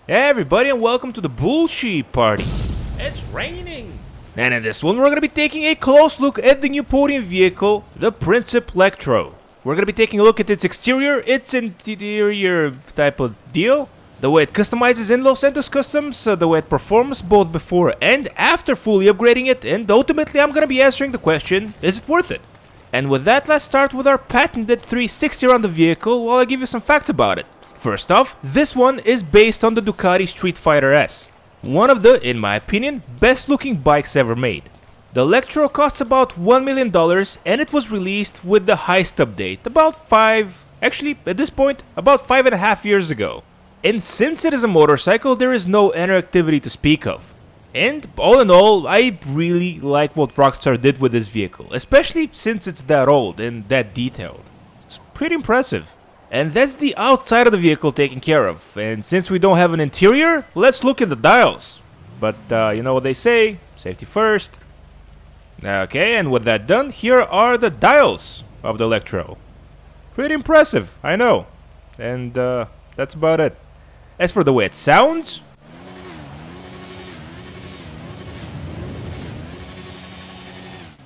Hey everybody, and welcome to the bullshit party. It's raining. And in this one we're gonna be taking a close look at the new podium vehicle, the Principe Lectro. We're gonna be taking a look at its exterior, its interior type of deal, the way it customizes in Los Santos Customs, the way it performs both before and after fully upgrading it, and ultimately I'm gonna be answering the question, is it worth it? And with that, let's start with our patented 360 around the vehicle while I give you some facts about it. First off, this one is based on the Ducati Street Fighter S. One of the, in my opinion, best looking bikes ever made. The Lectro costs about $1 million and it was released with the heist update about about 5.5 years ago. And since it is a motorcycle, there is no interactivity to speak of. And all in all, I really like what Rockstar did with this vehicle, especially since it's that old and that detailed. It's pretty impressive. And that's the outside of the vehicle taken care of. And since we don't have an interior, let's look at the dials. But you know what they say, safety first. Okay, and with that done, here are the dials of the Lectro. Pretty impressive, I know. And that's about it. As for the way it sounds,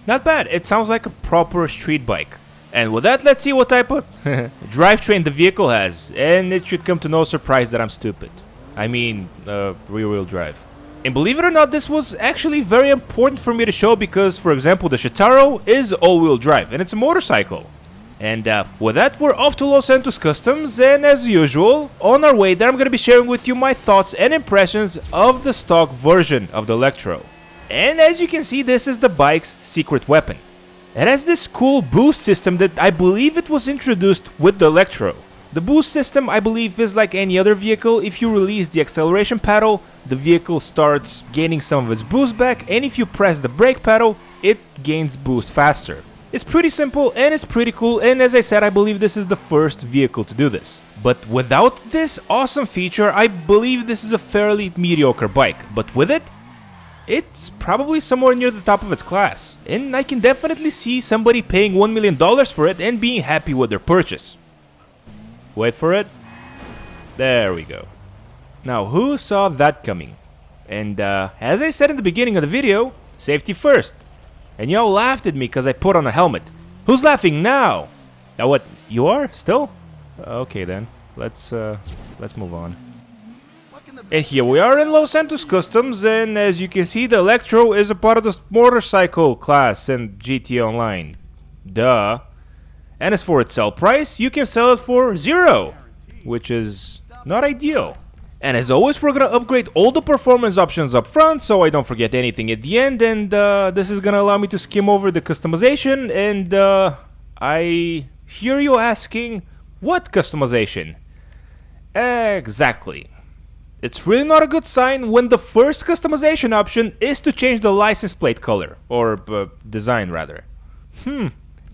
not bad. It sounds like a proper street bike. And with that, let's see what type of drivetrain the vehicle has. And it should come to no surprise that I'm stupid. I mean, rear-wheel drive. And believe it or not, this was actually very important for me to show because, for example, the Shitaro is all-wheel drive, and it's a motorcycle. And with that, we're off to Los Santos Customs, and as usual, on our way there, I'm going to be sharing with you my thoughts and impressions of the stock version of the Lectro. And as you can see, this is the bike's secret weapon. It has this cool boost system that I believe it was introduced with the Lectro. The boost system, I believe, is like any other vehicle. If you release the acceleration pedal, the vehicle starts gaining some of its boost back, and if you press the brake pedal, it gains boost faster. It's pretty simple and it's pretty cool, and as I said, I believe this is the first vehicle to do this. But without this awesome feature, I believe this is a fairly mediocre bike. But with it, it's probably somewhere near the top of its class, and I can definitely see somebody paying $1 million for it and being happy with their purchase. Wait for it. There we go. Now, who saw that coming? And as I said in the beginning of the video, safety first. And y'all laughed at me because I put on a helmet. Who's laughing now? Now what, you are? Still? Okay then, let's move on. And here we are in Los Santos Customs, and as you can see, the Lectro is a part of the motorcycle class in GTA Online. Duh. And as for its sell price, you can sell it for $0, which is not ideal. And as always, we're gonna upgrade all the performance options up front, so I don't forget anything at the end, and this is gonna allow me to skim over the customization, and I hear you asking, what customization? Exactly. It's really not a good sign when the first customization option is to change the license plate color, or design rather.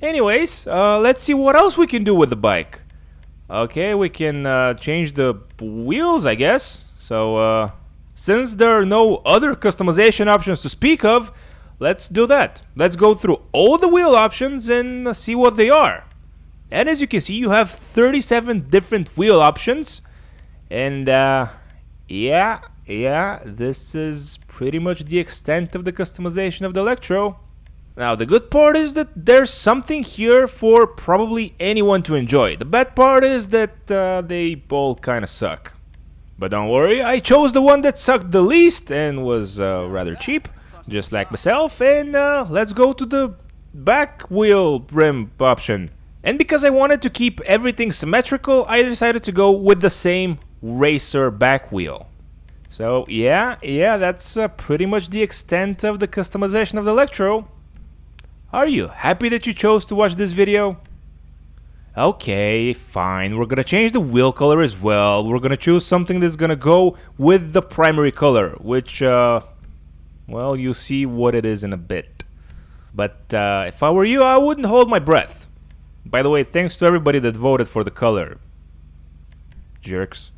Anyways, let's see what else we can do with the bike. Okay, we can change the wheels, I guess. So, since there are no other customization options to speak of, let's do that. Let's go through all the wheel options and see what they are. And as you can see, you have 37 different wheel options. And, yeah, this is pretty much the extent of the customization of the Lectro. Now, the good part is that there's something here for probably anyone to enjoy. The bad part is that they all kind of suck. But don't worry, I chose the one that sucked the least and was rather cheap, just like myself. And let's go to the back wheel rim option. And because I wanted to keep everything symmetrical, I decided to go with the same racer back wheel. So yeah, that's pretty much the extent of the customization of the Lectro. Are you happy that you chose to watch this video? Okay, fine, we're gonna change the wheel color as well. We're gonna choose something that's gonna go with the primary color, which, well, you'll see what it is in a bit. But if I were you, I wouldn't hold my breath. By the way, thanks to everybody that voted for the color. Jerks.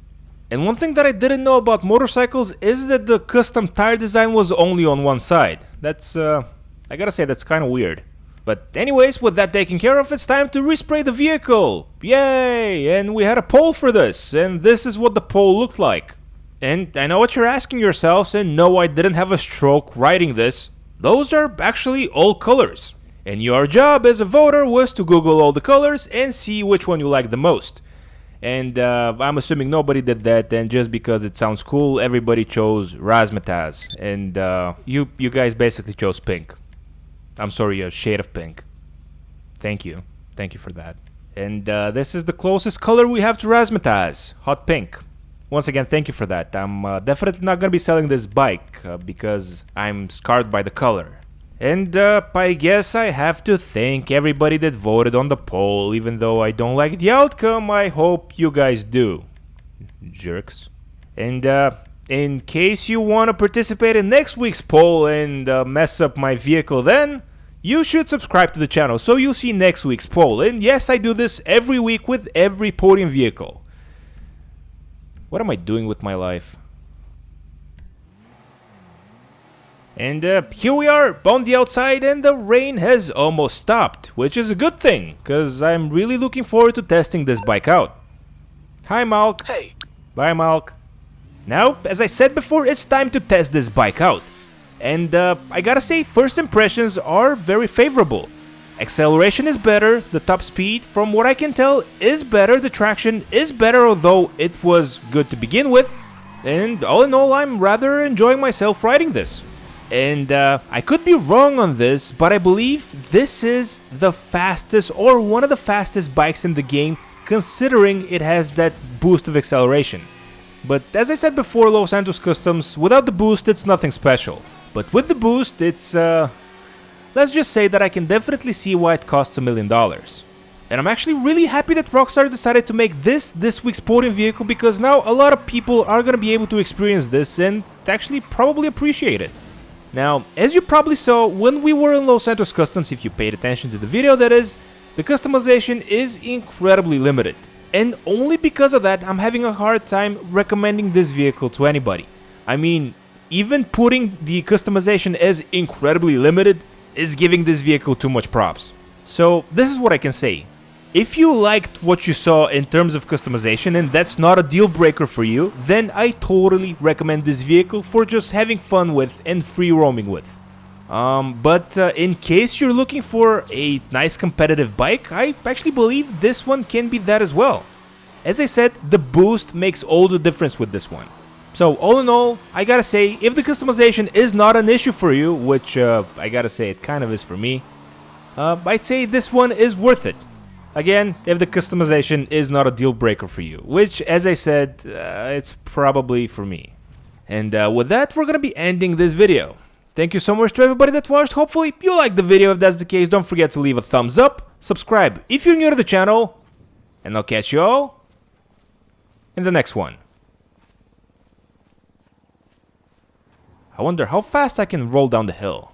And one thing that I didn't know about motorcycles is that the custom tire design was only on one side. That's, I gotta say, that's kind of weird. But anyways, with that taken care of, it's time to respray the vehicle. Yay! And we had a poll for this, and this is what the poll looked like. And I know what you're asking yourselves, and no, I didn't have a stroke writing this. Those are actually all colors. And your job as a voter was to Google all the colors and see which one you like the most. And I'm assuming nobody did that, and just because it sounds cool, everybody chose razzmatazz. And you guys basically chose pink. I'm sorry, a shade of pink. Thank you. Thank you for that. And this is the closest color we have to razzmatazz, hot pink. Once again, thank you for that. I'm definitely not gonna be selling this bike because I'm scarred by the color. And I guess I have to thank everybody that voted on the poll. Even though I don't like the outcome, I hope you guys do. Jerks. And in case you want to participate in next week's poll and mess up my vehicle then, you should subscribe to the channel so you'll see next week's poll. And yes, I do this every week with every podium vehicle. What am I doing with my life? And here we are on the outside, and the rain has almost stopped, which is a good thing, because I'm really looking forward to testing this bike out. Hi, Malk. Hey. Bye, Malk. Now, as I said before, it's time to test this bike out. And I gotta say, first impressions are very favorable. Acceleration is better, the top speed, from what I can tell, is better, the traction is better, although it was good to begin with. And all in all, I'm rather enjoying myself riding this. And I could be wrong on this, but I believe this is the fastest or one of the fastest bikes in the game, considering it has that boost of acceleration. But as I said before, Los Santos Customs, without the boost it's nothing special. But with the boost it's, let's just say that I can definitely see why it costs $1 million. And I'm actually really happy that Rockstar decided to make this week's podium vehicle, because now a lot of people are gonna be able to experience this and actually probably appreciate it. Now, as you probably saw when we were in Los Santos Customs, if you paid attention to the video that is, the customization is incredibly limited. And only because of that, I'm having a hard time recommending this vehicle to anybody. I mean, even putting the customization as incredibly limited is giving this vehicle too much props. So, this is what I can say. If you liked what you saw in terms of customization and that's not a deal breaker for you, then I totally recommend this vehicle for just having fun with and free roaming with. But in case you're looking for a nice competitive bike, I actually believe this one can be that as well. As I said, the boost makes all the difference with this one. So all in all, I gotta say, if the customization is not an issue for you, which I gotta say it kind of is for me, I'd say this one is worth it. Again, if the customization is not a deal breaker for you, which, as I said, it's probably for me. And with that, we're gonna be ending this video. Thank you so much to everybody that watched. Hopefully you liked the video. If that's the case, don't forget to leave a thumbs up, subscribe if you're new to the channel, and I'll catch you all in the next one. I wonder how fast I can roll down the hill.